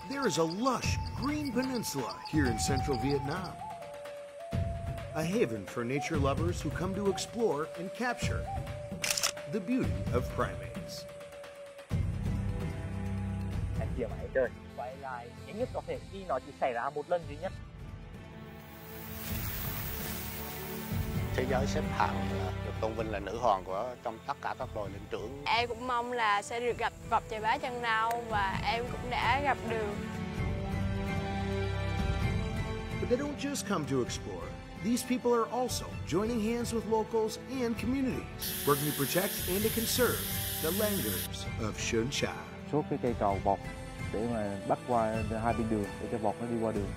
There is a lush green peninsula here in central Vietnam. A haven for nature lovers who come to explore and capture the beauty of primates. Anh chia mãi trời, quay lại nhanh nhất có thể khi nó chỉ xảy ra một lần duy nhất. Thế giới xếp hạng được tôn vinh là nữ hoàng trong tất cả các loài linh trưởng. Em cũng mong là sẽ được gặp vọc chài bá chân nâu và em cũng đã gặp được. But they don't just come to explore. These people are also joining hands with locals and communities, working to protect and to conserve the langurs of Sơn Trà. Số cái cây cầu Voọc để mà bắt qua hai bên đường để cho Voọc nó đi qua đường.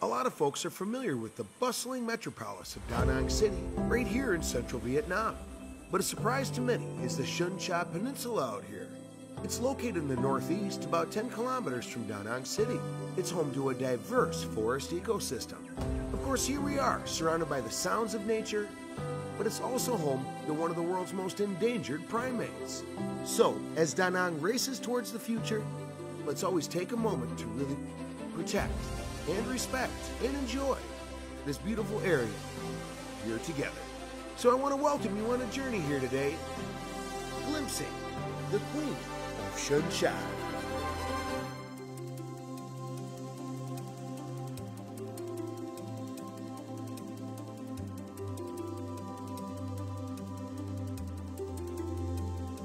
A lot of folks are familiar with the bustling metropolis of Da Nang City, right here in central Vietnam. But a surprise to many is the Sơn Trà Peninsula out here. It's located in the northeast, about 10 kilometers from Da Nang City. It's home to a diverse forest ecosystem. Of course, here we are, surrounded by the sounds of nature, but it's also home to one of the world's most endangered primates. So, as Da Nang races towards the future, let's always take a moment to really protect and respect and enjoy this beautiful area here together. So I want to welcome you on a journey here today, glimpsing the Queen of Sơn Trà.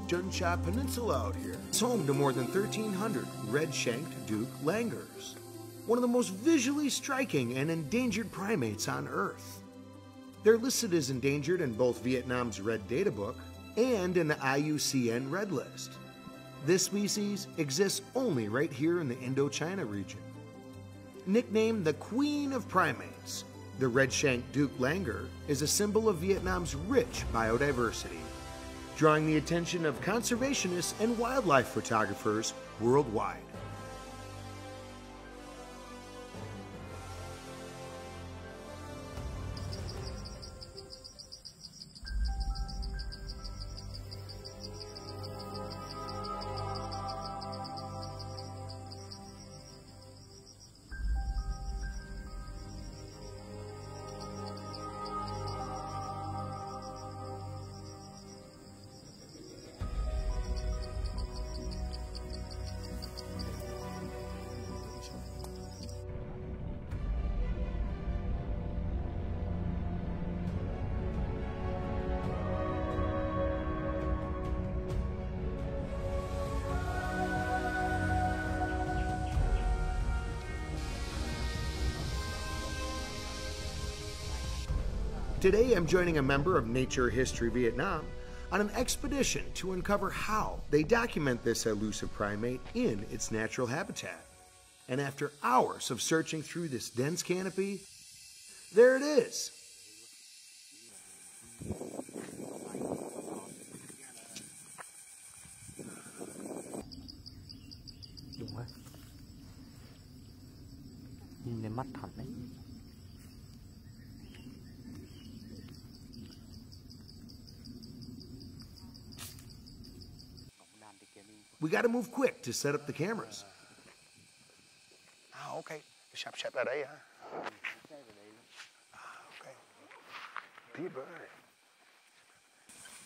Sơn Trà Peninsula out here. It's home to more than 1,300 red-shanked Duke langurs, one of the most visually striking and endangered primates on Earth. They're listed as endangered in both Vietnam's Red Data Book and in the IUCN Red List. This species exists only right here in the Indochina region. Nicknamed the Queen of Primates, the red-shanked Duke langur is a symbol of Vietnam's rich biodiversity, drawing the attention of conservationists and wildlife photographers worldwide. Today, I'm joining a member of Nature History Vietnam on an expedition to uncover how they document this elusive primate in its natural habitat. And after hours of searching through this dense canopy, there it is. Đúng rồi. Nhìn lên mắt thật đấy. We got to move quick to set up the cameras. Okay. Sắp ra đây hả? Okay. Deep bird.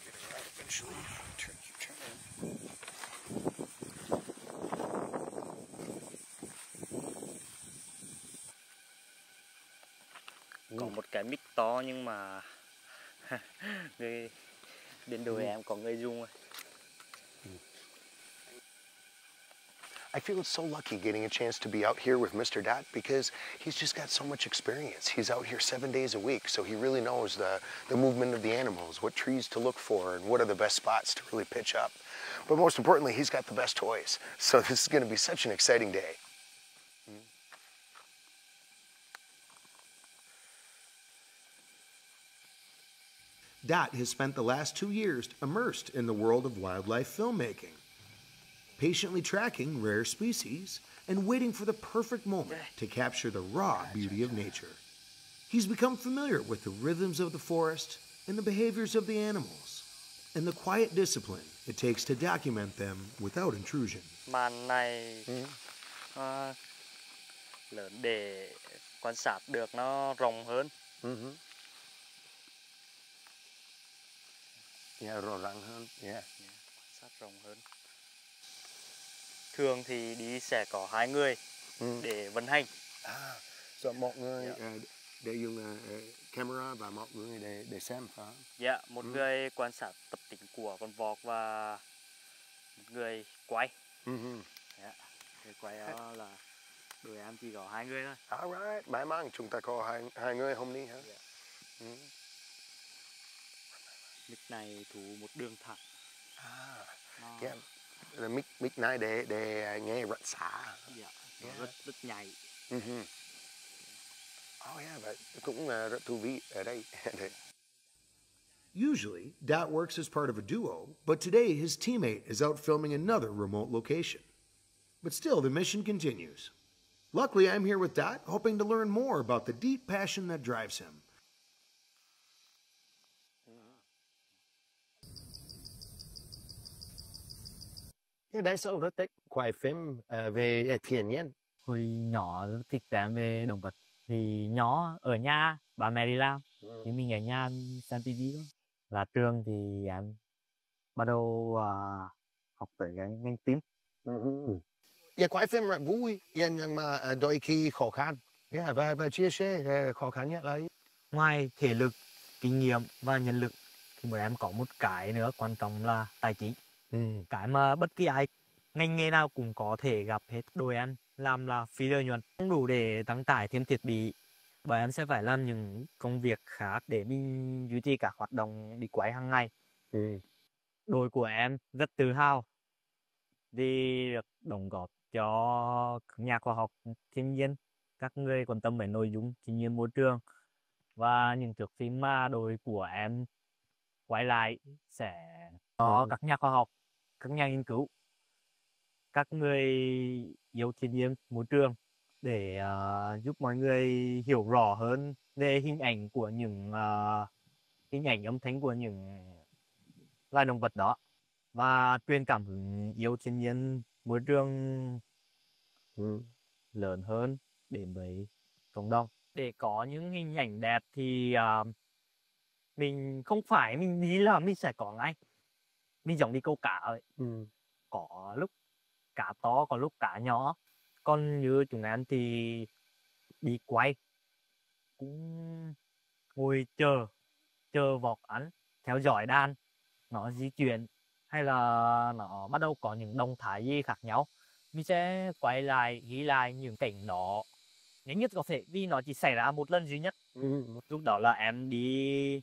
Get it right eventually. Keep turning. Còn một cái mic to nhưng mà người bên đồi em có người dùng. I feel so lucky getting a chance to be out here with Mr. Dot because he's just got so much experience. He's out here 7 days a week, so he really knows the movement of the animals, what trees to look for, and what are the best spots to really pitch up. But most importantly, he's got the best toys. So this is going to be such an exciting day. Dot has spent the last 2 years immersed in the world of wildlife filmmaking, patiently tracking rare species and waiting for the perfect moment to capture the raw beauty of nature. He's become familiar with the rhythms of the forest and the behaviors of the animals, and the quiet discipline it takes to document them without intrusion. Màn này lớn để quan sát được nó rộng hơn. Rõ ràng hơn. Quan sát rộng hơn. Thường thì đi sẽ có 2 người để vận hành. So một người để dùng camera và một người để xem phải không? Dạ, một người quan sát tập tính của con vọt và một người quay. Dạ, người quay đó là đội em chỉ có 2 người thôi. Alright, may mắn chúng ta có hai người hôm nay hả? Dạ. Mic này thủ một đường thẳng. Mic này để nghe rất xa. Dạ, rất nhảy. Vậy cũng rất thú vị ở đây. Usually, Dot works as part of a duo, but today his teammate is out filming another remote location. But still, the mission continues. Luckily, I'm here with Dot, hoping to learn more about the deep passion that drives him. Tại sao rất thích quay phim về thiên nhiên? Hồi nhỏ rất thích xem về động vật. Thì nhỏ ở nhà, bà mẹ đi làm, thì mình ở nhà xem tivi thôi. Là trường thì em bắt đầu học tới cái ngành tin. Quay phim rất vui, nhưng mà đôi khi khó khăn. Và chia sẻ khó khăn nhất là Ngoài thể lực, kinh nghiệm và nhân lực, thì bọn em có một cái nữa quan trọng là tài chính. Cái mà bất kỳ ai, ngành nghề nào cũng có thể gặp hết. Đội em làm là phi lợi nhuận, không đủ để tăng tải thêm thiết bị. Bọn em sẽ phải làm những công việc khác để mình duy trì các hoạt động đi quay hàng ngày. Đội của em rất tự hào vì được đóng góp cho các nhà khoa học thiên nhiên, các người quan tâm về nội dung thiên nhiên môi trường. Và những thước phim mà đội của em quay lại sẽ có các nhà khoa học, các nhà nghiên cứu, các người yêu thiên nhiên môi trường để giúp mọi người hiểu rõ hơn về hình ảnh của những hình ảnh âm thanh của những loài động vật đó, và truyền cảm hứng yêu thiên nhiên môi trường lớn hơn đến với cộng đồng. Để có những hình ảnh đẹp thì mình không phải mình nghĩ là mình sẽ có ngay. Mình giống đi câu cá ấy. Có lúc cá to, có lúc cá nhỏ. Còn như chúng em thì đi quay cũng ngồi chờ vọt ăn, theo dõi đàn nó di chuyển hay là nó bắt đầu có những động thái gì khác nhau. Mình sẽ quay lại, ghi lại những cảnh đó nhanh nhất có thể, vì nó chỉ xảy ra một lần duy nhất. Lúc đó là em đi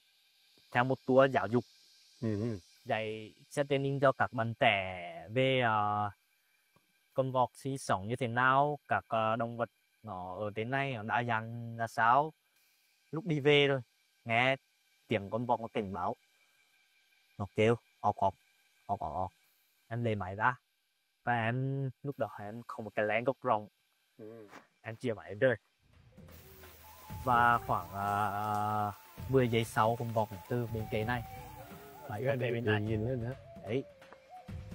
theo một tour giáo dục, dạy setting cho các bạn trẻ về con vọt sinh sống như thế nào, các động vật nó ở trên này nó đa dạng ra sao. Lúc đi về rồi nghe tiếng con vọt nó cảnh báo, nó kêu ọc ọc ọc ọc ọc, em lấy máy ra và em lúc đó em không một cái lén gốc rồng, em chia máy rơi. Và khoảng 10 giây sau con vọt từ bên cây này máy ra bên này nhìn lên nữa đấy,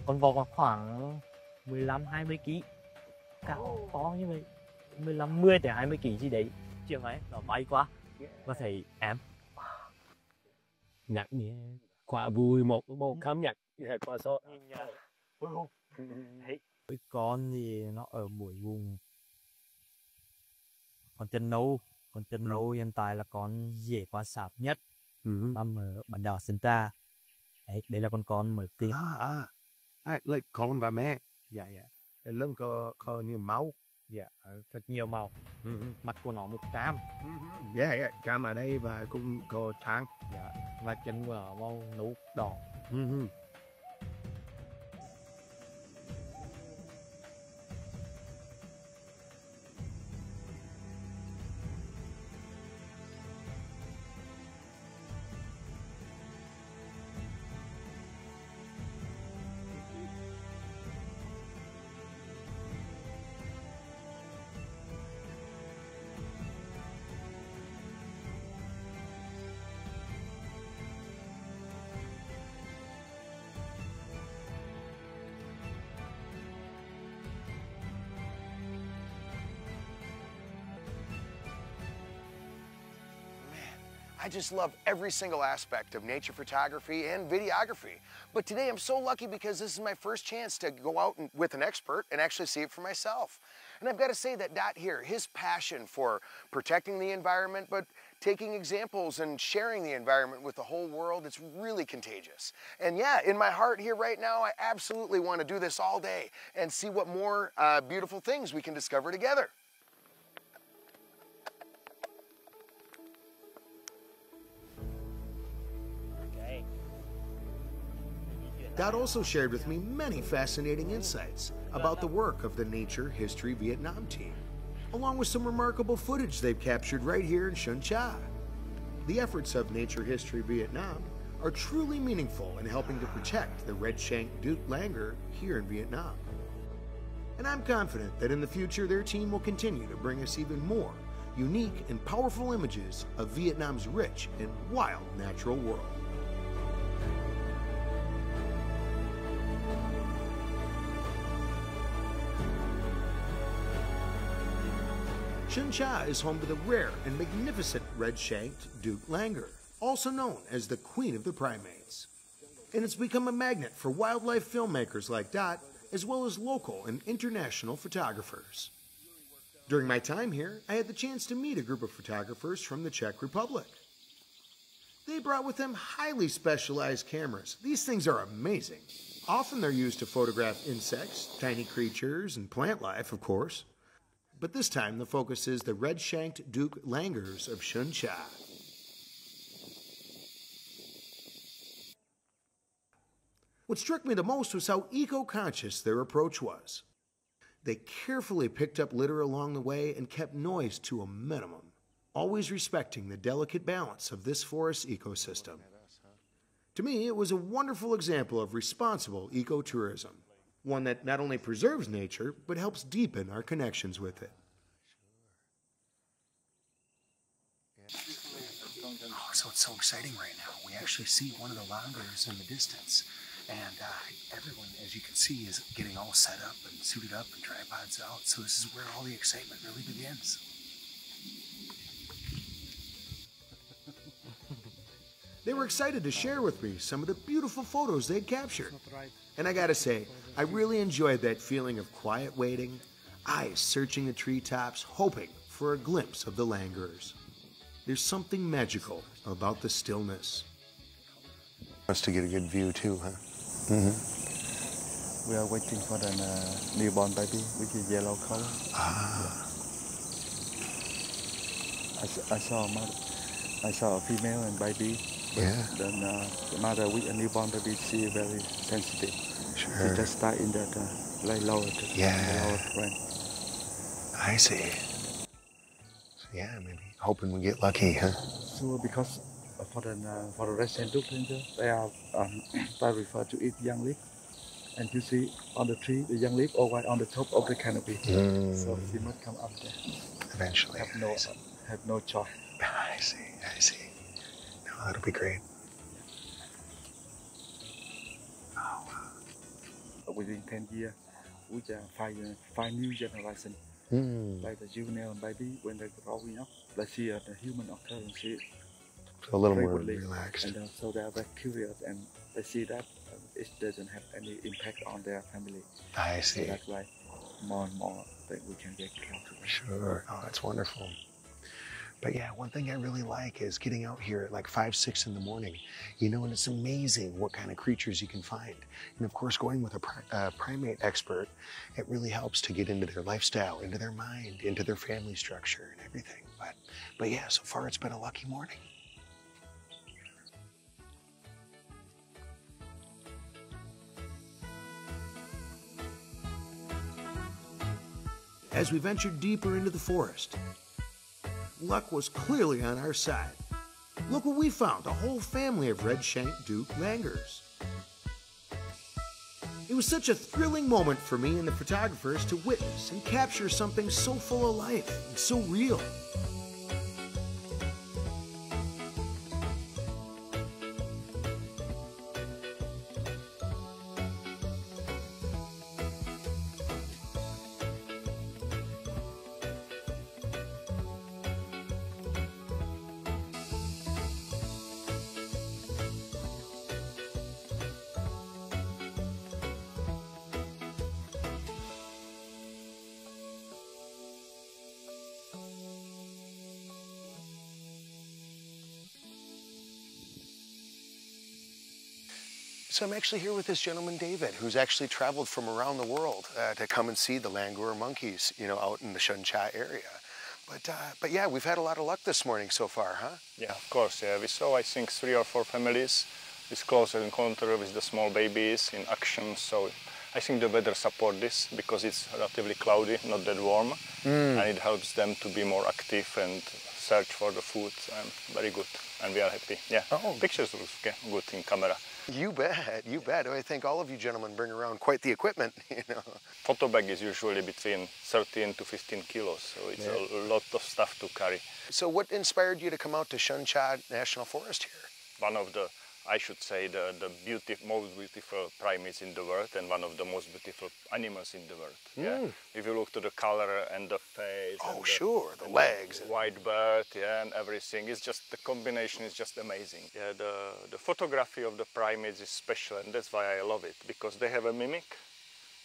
con vọt khoảng 15-20 kg, cả to như vậy, 15-10-20 kg gì đấy. Chiều ấy nó bay qua và thấy em nhạc nhẹ quá vui, một cảm nhận quá số. Đấy, con thì nó ở mỗi vùng. Con chân nâu hiện tại là con dễ quan sát nhất, nằm ở bản đảo Sơn Trà. Đấy, đây là con mới tí. Like con và mẹ. Dạ. Lưng có nhiều máu. Dạ, thật nhiều màu. Mặt của nó một cam. Cam ở đây và cũng có trắng. Dạ, và chân của nó màu nâu đỏ. I just love every single aspect of nature photography and videography. But today I'm so lucky because this is my first chance to go out with an expert and actually see it for myself. And I've got to say that Dot here, his passion for protecting the environment, but taking examples and sharing the environment with the whole world, it's really contagious. And yeah, in my heart here right now, I absolutely want to do this all day and see what more beautiful things we can discover together. Dot also shared with me many fascinating insights about the work of the Nature History Vietnam team, along with some remarkable footage they've captured right here in Sơn Trà. The efforts of Nature History Vietnam are truly meaningful in helping to protect the red-shanked Duke langur here in Vietnam. And I'm confident that in the future their team will continue to bring us even more unique and powerful images of Vietnam's rich and wild natural world. Sơn Trà is home to the rare and magnificent red-shanked Duke langur, also known as the Queen of the Primates. And it's become a magnet for wildlife filmmakers like Dot, as well as local and international photographers. During my time here, I had the chance to meet a group of photographers from the Czech Republic. They brought with them highly specialized cameras. These things are amazing. Often they're used to photograph insects, tiny creatures, and plant life, of course. But this time the focus is the red-shanked Duke langurs of Sơn Trà. What struck me the most was how eco-conscious their approach was. They carefully picked up litter along the way and kept noise to a minimum, always respecting the delicate balance of this forest ecosystem. To me, it was a wonderful example of responsible ecotourism, one that not only preserves nature, but helps deepen our connections with it. Oh, so it's so exciting right now. We actually see one of the langurs in the distance. And everyone, as you can see, is getting all set up and suited up and tripods out. So this is where all the excitement really begins. They were excited to share with me some of the beautiful photos they'd captured. And I gotta say, I really enjoyed that feeling of quiet waiting, eyes searching the treetops, hoping for a glimpse of the langurs. There's something magical about the stillness. Wants to get a good view too, huh? We are waiting for the newborn baby, which is yellow color. Ah. I saw a female and baby. But Yeah. then the mother with a newborn baby, she is very sensitive. Sure. She just died in that lower Yeah. range. I see. So yeah, maybe hoping we get lucky, huh? So because for the red-shanked Duke langur, they are they refer to eat young leaf, and you see on the tree the young leaf always on the top of the canopy. So she must come up there. Eventually. Have no choice. I see. I see. No, that'll be great. Oh, wow. Within 10 years, we can find new generation. Like the juvenile and baby, when they're growing up, they see the human occurrence A little more frequently, relaxed. and so they are very curious, and they see that it doesn't have any impact on their family. I So see. that's why more and more that we can get close to them. Sure. Oh, that's wonderful. But yeah, one thing I really like is getting out here at like 5, 6 in the morning, you know, and it's amazing what kind of creatures you can find. And of course, going with a primate expert, it really helps to get into their lifestyle, into their mind, into their family structure and everything. But yeah, so far it's been a lucky morning. As we ventured deeper into the forest, luck was clearly on our side. Look what we found, a whole family of red-shanked Duke langurs. It was such a thrilling moment for me and the photographers to witness and capture something so full of life and so real. So I'm actually here with this gentleman, David, who's actually traveled from around the world to come and see the langur monkeys, you know, out in the Sơn Trà area. But yeah, we've had a lot of luck this morning so far, huh? Yeah, of course. Yeah, we saw, I think, 3 or 4 families with close encounter with the small babies in action. So I think the weather supports this because it's relatively cloudy, not that warm, and it helps them to be more active and search for the food. Very good, and we are happy. Yeah, pictures look good in camera. You bet, you bet. I think all of you gentlemen bring around quite the equipment, you know. Photo bag is usually between 13 to 15 kilos, so it's a lot of stuff to carry. So what inspired you to come out to Sơn Trà National Forest here? One of the, I should say, the most beautiful primates in the world and one of the most beautiful animals in the world. Yeah. If you look to the color and the face. Oh, sure, the legs. The white bird, yeah, and everything. It's just, the combination is just amazing. Yeah, the photography of the primates is special, and that's why I love it, because they have a mimic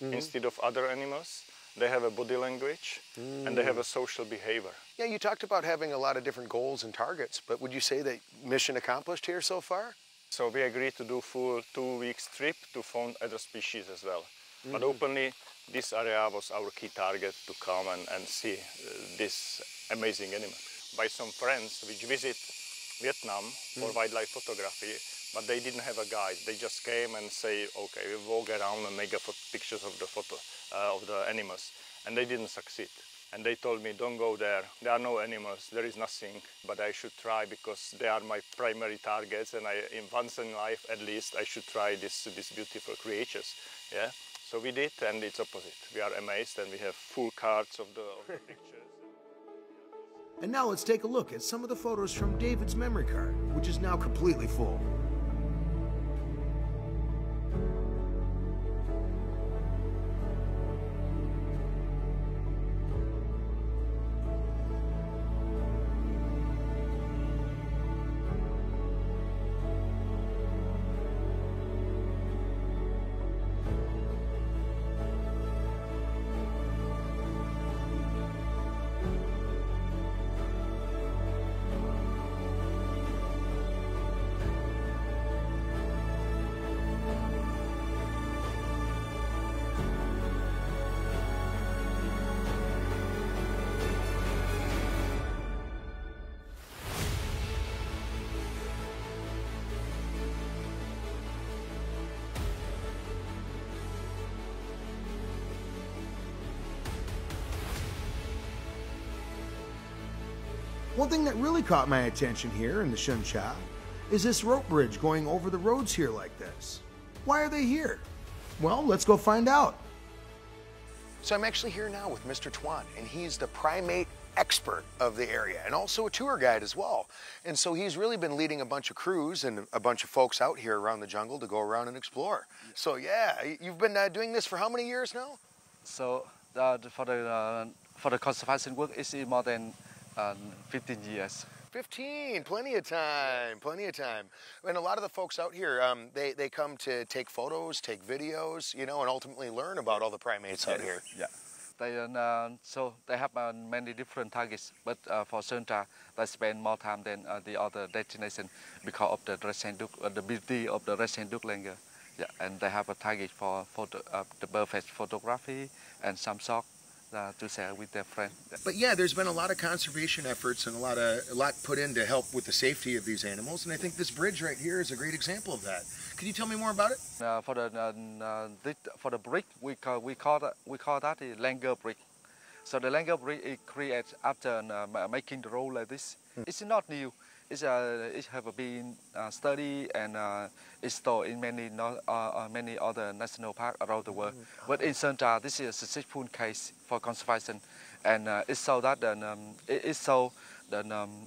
instead of other animals. They have a body language and they have a social behavior. Yeah, you talked about having a lot of different goals and targets, but would you say that mission accomplished here so far? So we agreed to do full 2 weeks trip to find other species as well. But openly, this area was our key target to come and see this amazing animal. By some friends which visit Vietnam for wildlife photography, but they didn't have a guide. They just came and say, okay, we walk around and make pictures of the photo of the animals, and they didn't succeed. And they told me, don't go there. There are no animals. There is nothing. But I should try because they are my primary targets, and once in life, at least, I should try these beautiful creatures. Yeah. So we did, and it's opposite. We are amazed, and we have full cards of the pictures. And now let's take a look at some of the photos from David's memory card, which is now completely full. One thing that really caught my attention here in the Sơn Trà is this rope bridge going over the roads here like this. Why are they here? Well, let's go find out. So I'm actually here now with Mr. Tuan, and he's the primate expert of the area and also a tour guide as well. And so he's really been leading a bunch of crews and a bunch of folks out here around the jungle to go around and explore. So yeah, you've been doing this for how many years now? So for the conservation work, it's more than 15 years. 15, plenty of time, plenty of time. And a lot of the folks out here, they come to take photos, take videos, you know, and ultimately learn about all the primates out here. Yeah. So they have many different targets, but for Sơn Trà, they spend more time than the other destination because of the beauty of the red duck langur. Yeah, and they have a target for the perfect photography and some shot to share with their friends. But yeah, there's been a lot of conservation efforts and a lot put in to help with the safety of these animals, and I think this bridge right here is a great example of that. Can you tell me more about it? For the bridge, we call that the langur bridge. So the langur bridge is created after making the road like this. It's not new. It has been studied and installed in many other national parks around the world. But in Sơn Trà, this is a successful case for conservation, and it shows that the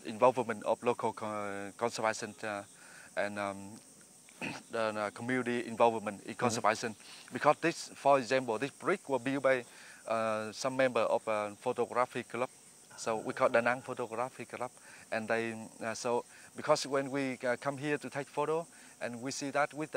involvement of local conservation and the community involvement in conservation. Because this, for example, this bridge was built by some member of a photography club. So we call Đang Photography Club, and they because when we come here to take photo, and we see that we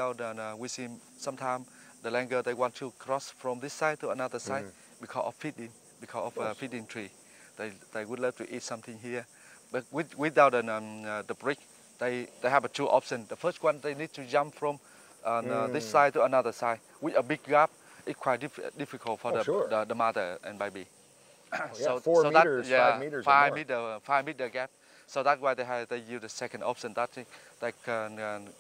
see sometimes the langur they want to cross from this side to another side because of feeding tree. They would love to eat something here, but without the bridge, they have two options. The first one, they need to jump from on this side to another side with a big gap. It's quite difficult for the mother and baby. So 4 meters, 5 meters, 5 meter gap. So that's why they use the second option that they can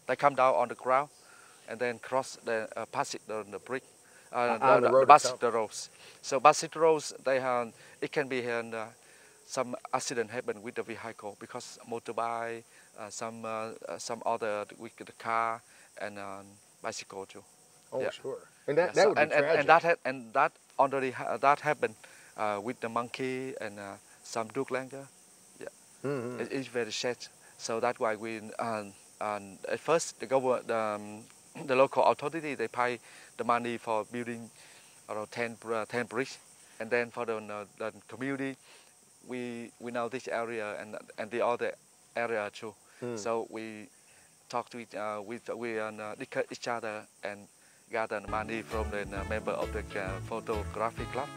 they come down on the ground and then cross the pass it on the brick, the roads. So bicycle roads, it can be some accident happen with the vehicle because motorbike, some other with the car and bicycle too. Oh, sure. And that would be tragic. And that already that happened with the monkey and some ducklinger. Yeah, it is very sad. So that's why we at first the government, the local authority, they pay the money for building around 10 bridges, and then for the community, we know this area and the other area too. So we talk to discuss each other and gather money from the member of the photography club,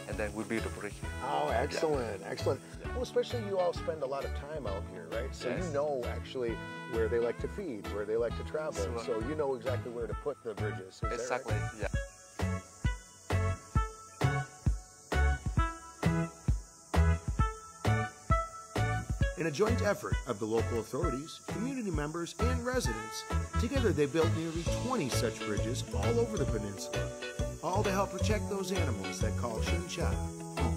and then we build a bridge. Oh, excellent, excellent. Well, especially you all spend a lot of time out here, right? So you know actually where they like to feed, where they like to travel, so you know exactly where to put the bridges. Exactly, yeah. In a joint effort of the local authorities, community members, and residents, together they built nearly 20 such bridges all over the peninsula, all to help protect those animals that call Sơn Trà home.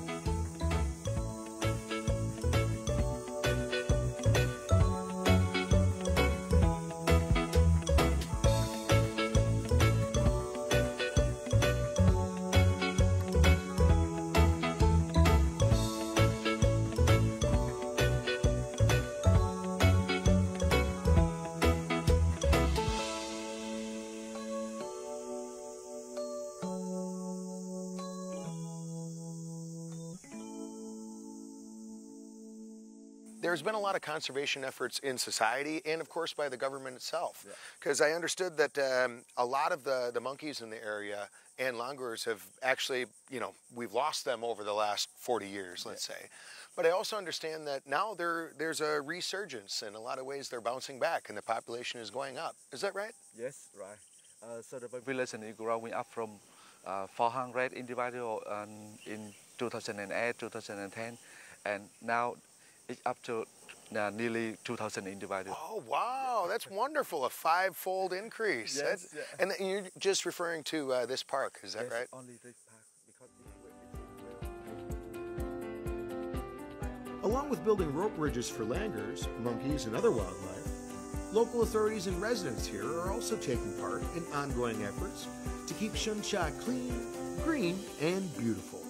There's been a lot of conservation efforts in society and of course by the government itself, because I understood that a lot of the monkeys in the area and langurs have actually, we've lost them over the last 40 years, let's say. But I also understand that now there's a resurgence. In a lot of ways they're bouncing back and the population is going up. Is that right? Yes, right. So the population is growing up from 400 individuals in 2008, 2010, and now it's up to nearly 2,000 individuals. Oh, wow, that's wonderful, a 5-fold increase. Yes, And you're just referring to this park, is that right? Only this park, because Along with building rope bridges for langurs, monkeys, and other wildlife, local authorities and residents here are also taking part in ongoing efforts to keep Sơn Trà clean, green, and beautiful.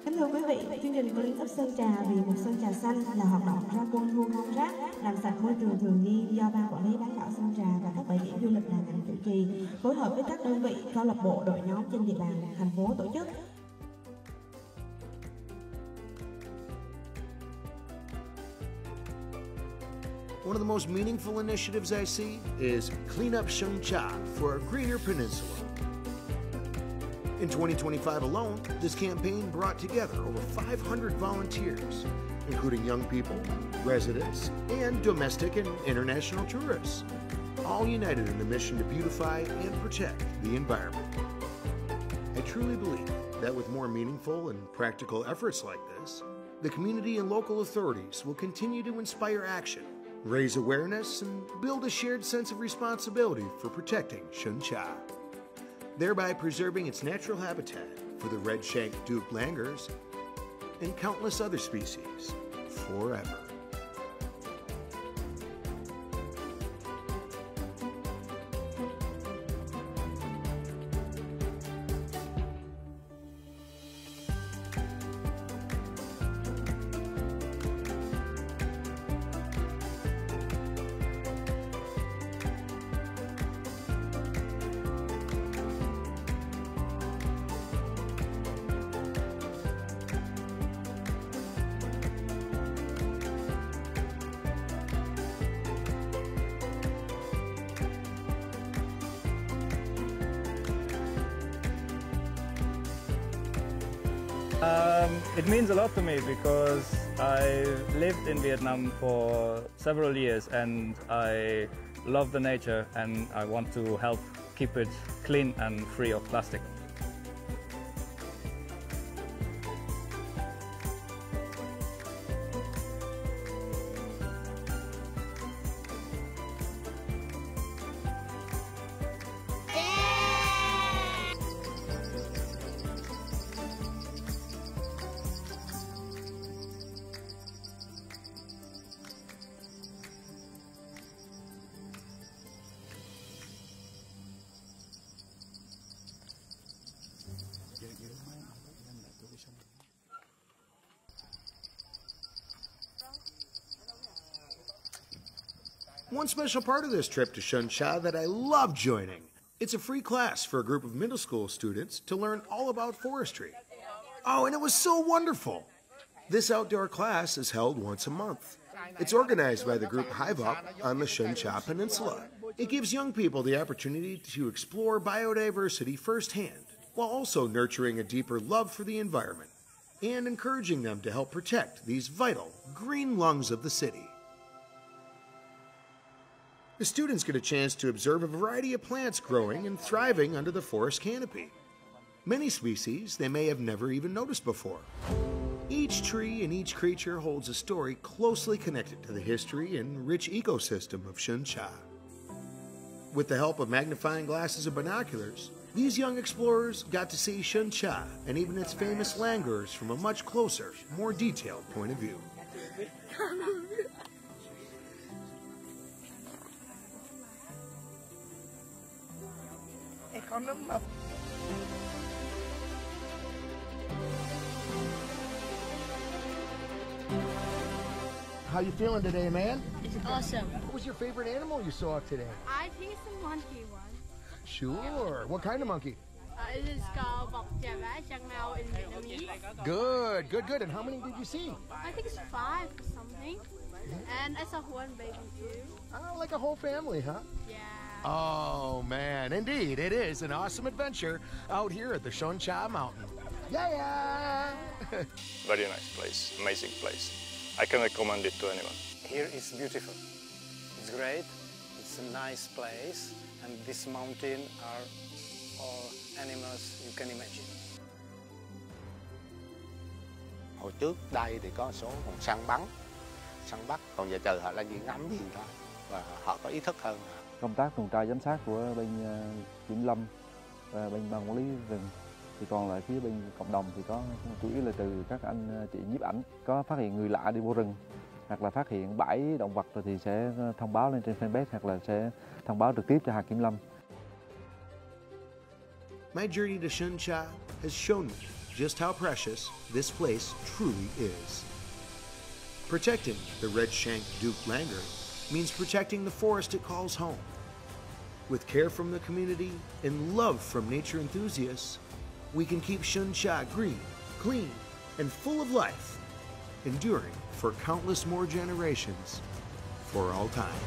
Kính thưa quý vị, chương trình của Liên ấp Sơn Trà vì một Sơn Trà xanh là hoạt động ra quân thu gom rác, làm sạch môi trường thường niên do Ban Quản lý bán đảo Sơn Trà và các bãi biển du lịch Đà Nẵng chủ trì, phối hợp với các đơn vị, câu lạc bộ, đội nhóm trên địa bàn thành phố tổ chức. One of the most meaningful initiatives I see is Clean Up Sơn Trà for a greener peninsula. In 2025 alone, this campaign brought together over 500 volunteers, including young people, residents, and domestic and international tourists, all united in the mission to beautify and protect the environment. I truly believe that with more meaningful and practical efforts like this, the community and local authorities will continue to inspire action, raise awareness, and build a shared sense of responsibility for protecting Sơn Trà, thereby preserving its natural habitat for the red-shanked Duke langurs and countless other species forever. It means a lot to me because I lived in Vietnam for several years and I love the nature and I want to help keep it clean and free of plastic. One special part of this trip to Sơn Trà that I love joining. It's a free class for a group of middle school students to learn all about forestry. Oh, and it was so wonderful. This outdoor class is held once a month. It's organized by the group Voọc on the Sơn Trà Peninsula. It gives young people the opportunity to explore biodiversity firsthand, while also nurturing a deeper love for the environment and encouraging them to help protect these vital green lungs of the city. The students get a chance to observe a variety of plants growing and thriving under the forest canopy. Many species they may have never even noticed before. Each tree and each creature holds a story closely connected to the history and rich ecosystem of Sơn Trà. With the help of magnifying glasses and binoculars, these young explorers got to see Sơn Trà and even its famous langurs from a much closer, more detailed point of view. How you feeling today, man? It's awesome. What was your favorite animal you saw today? I think it's the monkey one. Sure. What kind of monkey? It is called vọoc in Vietnamese. Good, good, good. And how many did you see? I think it's 5 or something. And I saw one baby too. Oh, like a whole family, huh? Yeah. Oh, man. Indeed, it is an awesome adventure out here at the Sơn Trà Mountain. Yeah! Very nice place, amazing place. I can recommend it to anyone. Here is beautiful. It's great. It's a nice place. And this mountain are all animals you can imagine. Hồi trước đây thì có số còn săn bắt, còn giờ trời họ là chỉ ngắm gì thôi và họ có ý thức hơn. Công tác tuần tra giám sát của bên kiểm lâm và bên ban quản lý rừng thì còn lại phía bên cộng đồng thì có chủ yếu là từ các anh chị nhiếp ảnh, có phát hiện người lạ đi vô rừng hoặc là phát hiện bãi động vật rồi thì sẽ thông báo lên trên fanpage hoặc là sẽ thông báo trực tiếp cho hạt kiểm lâm. My journey to Sơn Trà has shown me just how precious this place truly is. Protecting the red-shanked Duke langur means protecting the forest it calls home. With care from the community and love from nature enthusiasts, we can keep Sơn Trà green, clean, and full of life, enduring for countless more generations, for all time.